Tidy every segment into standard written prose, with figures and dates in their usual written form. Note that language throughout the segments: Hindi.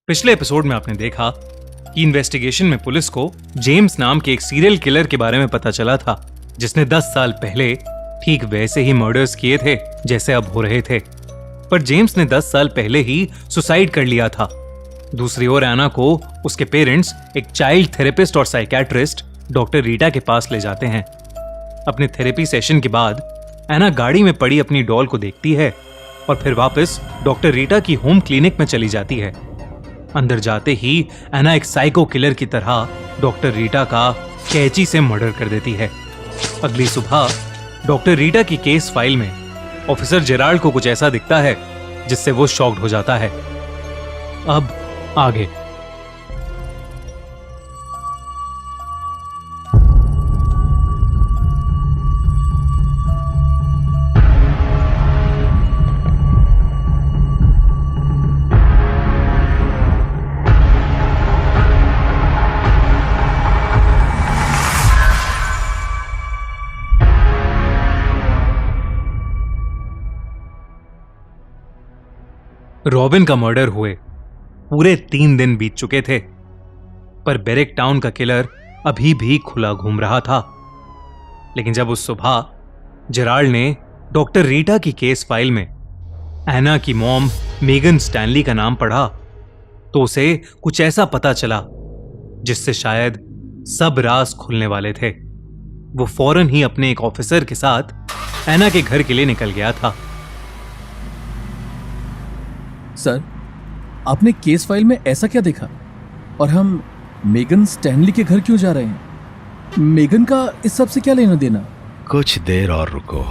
पिछले एपिसोड में आपने देखा कि इन्वेस्टिगेशन में पुलिस को जेम्स नाम के एक सीरियल किलर के बारे में पता चला था, जिसने 10 साल पहले ठीक वैसे ही मर्डर्स किए थे जैसे अब हो रहे थे। पर जेम्स ने 10 साल पहले ही सुसाइड कर लिया था। दूसरी ओर एना को उसके पेरेंट्स एक चाइल्ड थेरेपिस्ट और साइकियाट्रिस्ट डॉक्टर रीटा के पास ले जाते हैं। अपने थेरेपी सेशन के बाद एना गाड़ी में पड़ी अपनी डॉल को देखती है और फिर वापस डॉक्टर रीटा की होम क्लिनिक में चली जाती है। अंदर जाते ही एना एक साइको किलर की तरह डॉक्टर रीटा का कैंची से मर्डर कर देती है। अगली सुबह डॉक्टर रीटा की केस फाइल में ऑफिसर जेराल्ड को कुछ ऐसा दिखता है जिससे वो शॉक्ड हो जाता है। अब आगे। रॉबिन का मर्डर हुए पूरे 3 दिन बीत चुके थे, पर बेरिक टाउन का किलर अभी भी खुला घूम रहा था। लेकिन जब उस सुबह जेराल्ड ने डॉक्टर रीटा की केस फाइल में एना की मॉम मेगन स्टैनली का नाम पढ़ा तो उसे कुछ ऐसा पता चला जिससे शायद सब राज खुलने वाले थे। वो फौरन ही अपने एक ऑफिसर के साथ एना के घर के लिए निकल गया था। सर, आपने केस फाइल में ऐसा क्या देखा और हम मेगन स्टैनली के घर क्यों जा रहे हैं? मेगन का इस सब से क्या लेना देना? कुछ देर और रुको,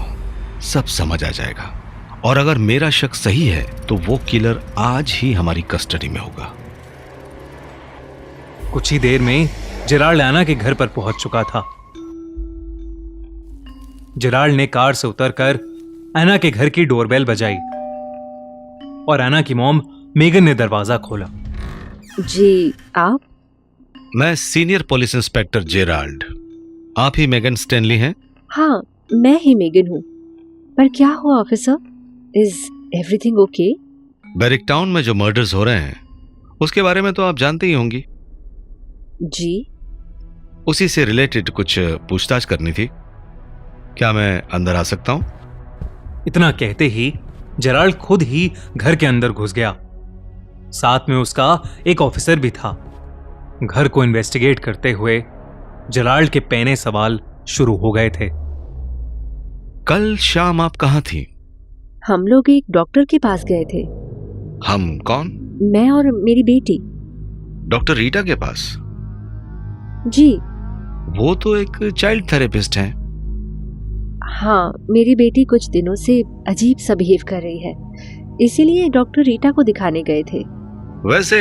सब समझ आ जाएगा। और अगर मेरा शक सही है तो वो किलर आज ही हमारी कस्टडी में होगा। कुछ ही देर में जेराल्ड एना के घर पर पहुंच चुका था। जेराल्ड ने कार से उतरकर एना के घर की डोरबेल बजाई और एना की मॉम मेगन ने दरवाजा खोला। जी, आप? मैं सीनियर पुलिस इंस्पेक्टर जेराल्ड। आप ही मेगन स्टैनली हैं? हाँ, मैं ही मेगन हूँ। पर क्या हुआ officer? Is everything okay? बेरिक town में जो मर्डर्स हो रहे हैं उसके बारे में तो आप जानते ही होंगी। जी। उसी से रिलेटेड कुछ पूछताछ करनी थी। क्या मैं अंदर आ सकता हूं? इतना कहते ही जेराल्ड खुद ही घर के अंदर घुस गया। साथ में उसका एक ऑफिसर भी था। घर को इन्वेस्टिगेट करते हुए जेराल्ड के पहले सवाल शुरू हो गए थे। कल शाम आप कहां थी? हम लोग एक डॉक्टर के पास गए थे। हम कौन? मैं और मेरी बेटी। डॉक्टर रीटा के पास? जी। वो तो एक चाइल्ड थेरेपिस्ट हैं। हाँ, मेरी बेटी कुछ दिनों से अजीब सा बिहेव कर रही है, इसीलिए डॉक्टर रीटा को दिखाने गए थे। वैसे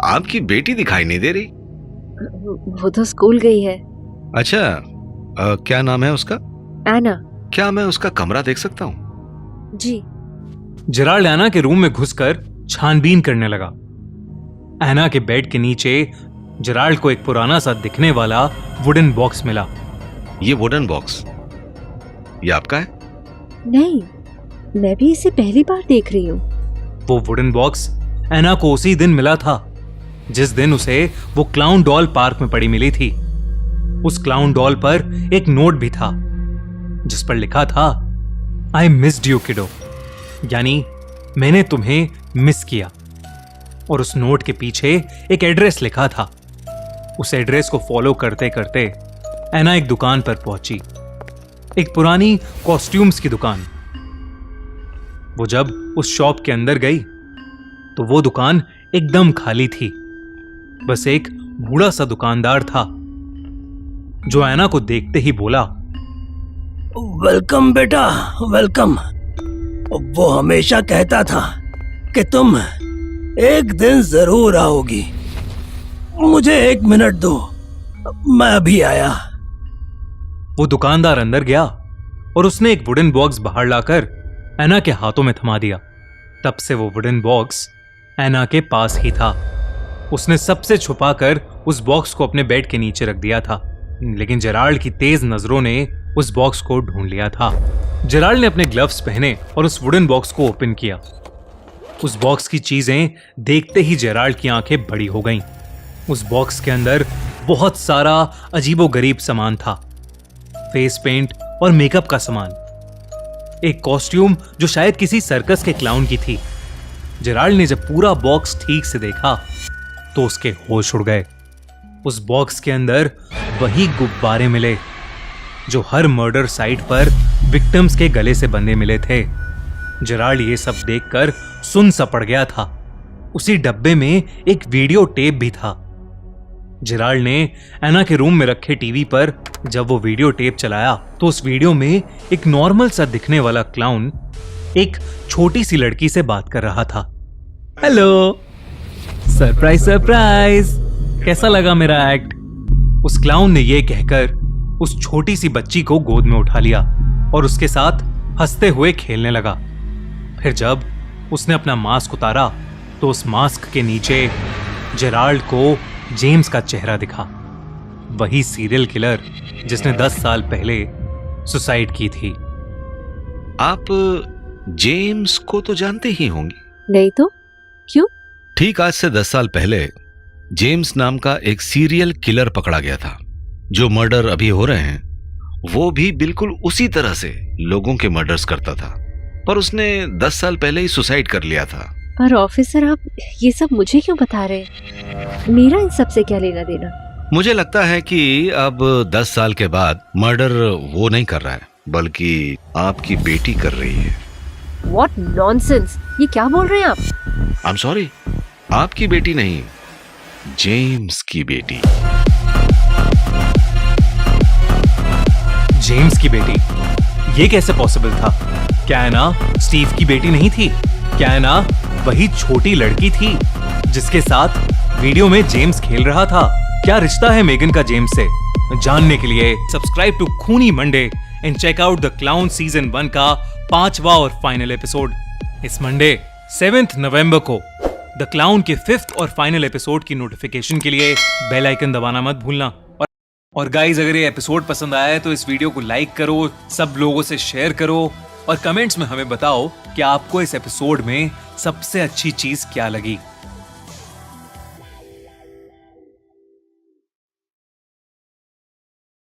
आपकी बेटी दिखाई नहीं दे रही। वो तो स्कूल गई है। अच्छा, क्या नाम है उसका? एना। क्या मैं उसका कमरा देख सकता हूँ? जी। जेराल्ड एना के रूम में घुसकर छानबीन करने लगा। एना के बेड के नीचे जेराल्ड को एक पुराना सा दिखने वाला वुडन बॉक्स मिला। ये वुडन बॉक्स ये आपका है? नहीं, मैं भी इसे पहली बार देख रही हूँ। वो वुडन बॉक्स एना को उसी दिन मिला था जिस दिन उसे वो क्लाउन डॉल पार्क में पड़ी मिली थी। उस क्लाउन डॉल पर एक नोट भी था जिस पर लिखा था, आई मिस्ड यू किडो, यानी मैंने तुम्हें मिस किया। और उस नोट के पीछे एक एड्रेस लिखा था। उस एड्रेस को फॉलो करते करते एना एक दुकान पर पहुंची, एक पुरानी कॉस्ट्यूम्स की दुकान। वो जब उस शॉप के अंदर गई तो वो दुकान एकदम खाली थी। बस एक बूढ़ा सा दुकानदार था जो एना को देखते ही बोला, वेलकम बेटा, वेलकम। वो हमेशा कहता था कि तुम एक दिन जरूर आओगी। मुझे 1 मिनट दो, मैं अभी आया। वो दुकानदार अंदर गया और उसने एक वुडन बॉक्स बाहर लाकर एना के हाथों में थमा दिया। तब से वो वुडन बॉक्स एना के पास ही था। उसने सबसे छुपाकर उस बॉक्स को अपने बेड के नीचे रख दिया था, लेकिन जेराल्ड की तेज नजरों ने उस बॉक्स को ढूंढ लिया था। जेराल्ड ने अपने ग्लव्स पहने और उस वुडन बॉक्स को ओपन किया। उस बॉक्स की चीजें देखते ही जेराल्ड की आंखें बड़ी हो गईं। उस बॉक्स के अंदर बहुत सारा अजीबोगरीब सामान था, फेस पेंट और मेकअप का सामान, एक कॉस्ट्यूम जो शायद किसी सर्कस के क्लाउन की थी। जेराल्ड ने जब पूरा बॉक्स ठीक से देखा तो उसके होश उड़ गए। उस बॉक्स के अंदर वही गुब्बारे मिले जो हर मर्डर साइट पर विक्टिम्स के गले से बंधे मिले थे। जेराल्ड ये सब देखकर सुन सा पड़ गया था। उसी डब्बे में एक वीडियो टेप भी था। जेराल्ड ने एना के रूम में रखे टीवी पर जब वो वीडियो टेप चलाया तो उस वीडियो में एक नॉर्मल सा दिखने वाला क्लाउन एक छोटी सी लड़की से बात कर रहा था। हेलो, सरप्राइज सरप्राइज, कैसा लगा मेरा एक्ट? उस क्लाउन ने ये कहकर उस छोटी सी बच्ची को गोद में उठा लिया और उसके साथ हंसते हुए खेलने लगा। फिर जब उसने अपना मास्क उतारा तो उस मास्क के नीचे जेराल्ड को जेम्स का चेहरा दिखा, वही सीरियल किलर जिसने 10 साल पहले सुसाइड की थी। आप जेम्स को तो जानते ही होंगे। नहीं तो क्यों? ठीक आज से 10 साल पहले जेम्स नाम का एक सीरियल किलर पकड़ा गया था। जो मर्डर अभी हो रहे हैं वो भी बिल्कुल उसी तरह से लोगों के मर्डर्स करता था, पर उसने 10 साल पहले ही सुसाइड कर लिया था। पर ऑफिसर, आप ये सब मुझे क्यों बता रहे हैं? मेरा इन सब से क्या लेना देना? मुझे लगता है कि अब 10 साल के बाद मर्डर वो नहीं कर रहा है बल्कि आपकी बेटी कर रही है। What nonsense! ये क्या बोल रहे हैं आप? आई एम सॉरी, आपकी बेटी नहीं, जेम्स की बेटी। जेम्स की बेटी? ये कैसे पॉसिबल था? क्या एना स्टीव की बेटी नहीं थी? क्या एना वही छोटी लड़की थी जिसके साथ वीडियो में जेम्स खेल रहा था? क्या रिश्ता है मेगन का जेम्स से? जानने के लिए subscribe to Khooni Monday and check out the clown season 1 का 5वां और फाइनल एपिसोड। इस मंडे 7 नवंबर को द क्लाउन के 5th और फाइनल एपिसोड की नोटिफिकेशन के लिए बेल आइकन दबाना मत भूलना। और गाइज, अगर ये एपिसोड पसंद आया है तो इस वीडियो को लाइक करो, सब लोगों से शेयर करो और कमेंट्स में हमें बताओ कि आपको इस एपिसोड में सबसे अच्छी चीज क्या लगी।